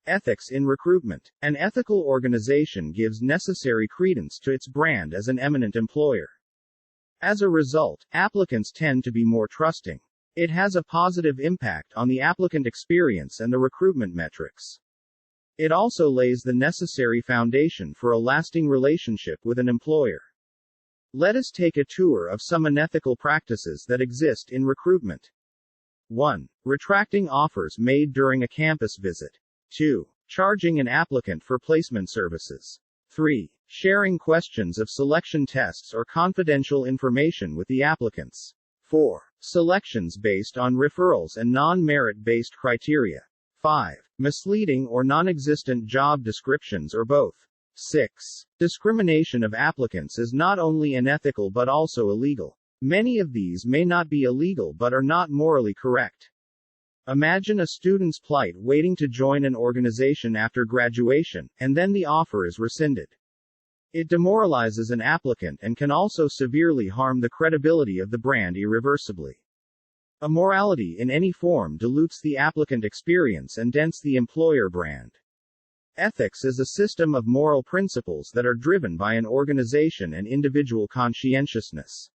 Ethics in recruitment. An ethical organization gives necessary credence to its brand as an eminent employer. As a result, applicants tend to be more trusting. It has a positive impact on the applicant experience and the recruitment metrics. It also lays the necessary foundation for a lasting relationship with an employer. Let us take a tour of some unethical practices that exist in recruitment. 1. Retracting offers made during a campus visit. 2. Charging an applicant for placement services. 3. Sharing questions of selection tests or confidential information with the applicants. 4. Selections based on referrals and non-merit-based criteria. 5. Misleading or non-existent job descriptions or both. 6. Discrimination of applicants is not only unethical but also illegal. Many of these may not be illegal but are not morally correct. Imagine a student's plight waiting to join an organization after graduation, and then the offer is rescinded. It demoralizes an applicant and can also severely harm the credibility of the brand irreversibly. Immorality in any form dilutes the applicant experience and dents the employer brand. Ethics is a system of moral principles that are driven by an organization and individual conscientiousness.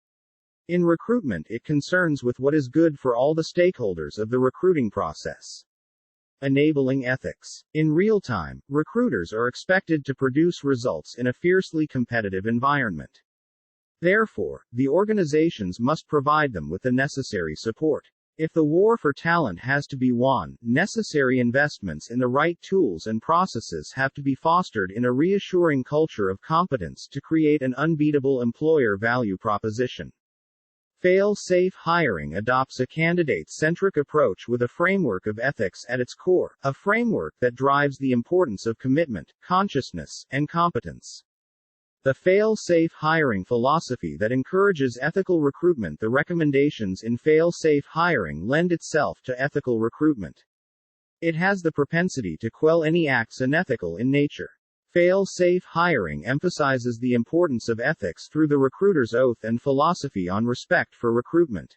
In recruitment, it concerns with what is good for all the stakeholders of the recruiting process. Enabling ethics. In real time, recruiters are expected to produce results in a fiercely competitive environment. Therefore, the organizations must provide them with the necessary support. If the war for talent has to be won, necessary investments in the right tools and processes have to be fostered in a reassuring culture of competence to create an unbeatable employer value proposition. Fail-safe hiring adopts a candidate-centric approach with a framework of ethics at its core, a framework that drives the importance of commitment, consciousness, and competence. The fail-safe hiring philosophy that encourages ethical recruitment. The recommendations in fail-safe hiring lend itself to ethical recruitment. It has the propensity to quell any acts unethical in nature. Fail-safe hiring emphasizes the importance of ethics through the recruiter's oath and philosophy on respect for recruitment.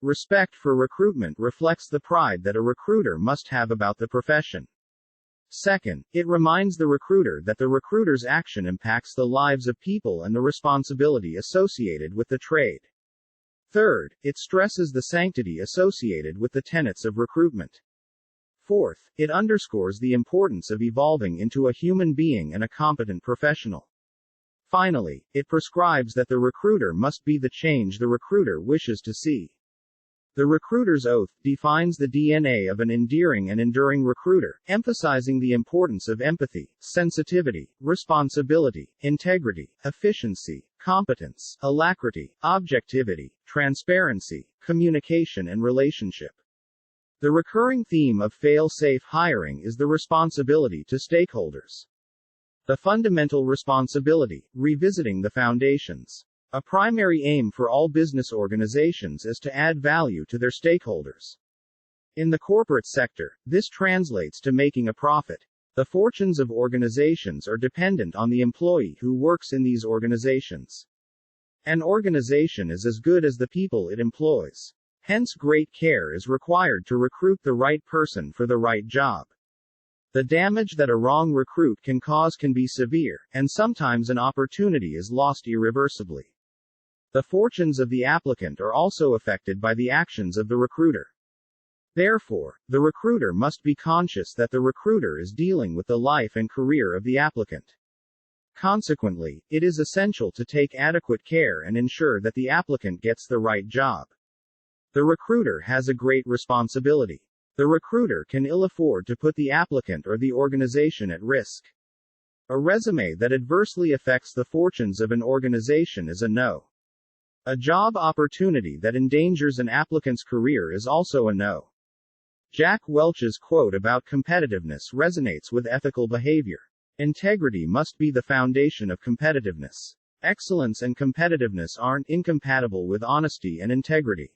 Respect for recruitment reflects the pride that a recruiter must have about the profession. Second, it reminds the recruiter that the recruiter's action impacts the lives of people and the responsibility associated with the trade. Third, it stresses the sanctity associated with the tenets of recruitment. Fourth, it underscores the importance of evolving into a human being and a competent professional. Finally, it prescribes that the recruiter must be the change the recruiter wishes to see. The recruiter's oath defines the DNA of an endearing and enduring recruiter, emphasizing the importance of empathy, sensitivity, responsibility, integrity, efficiency, competence, alacrity, objectivity, transparency, communication and relationship. The recurring theme of fail-safe hiring is the responsibility to stakeholders. The fundamental responsibility, revisiting the foundations. A primary aim for all business organizations is to add value to their stakeholders. In the corporate sector, this translates to making a profit. The fortunes of organizations are dependent on the employee who works in these organizations. An organization is as good as the people it employs. Hence, great care is required to recruit the right person for the right job. The damage that a wrong recruit can cause can be severe, and sometimes an opportunity is lost irreversibly. The fortunes of the applicant are also affected by the actions of the recruiter. Therefore, the recruiter must be conscious that the recruiter is dealing with the life and career of the applicant. Consequently, it is essential to take adequate care and ensure that the applicant gets the right job. The recruiter has a great responsibility. The recruiter can ill afford to put the applicant or the organization at risk. A resume that adversely affects the fortunes of an organization is a no. A job opportunity that endangers an applicant's career is also a no. Jack Welch's quote about competitiveness resonates with ethical behavior. Integrity must be the foundation of competitiveness. Excellence and competitiveness aren't incompatible with honesty and integrity.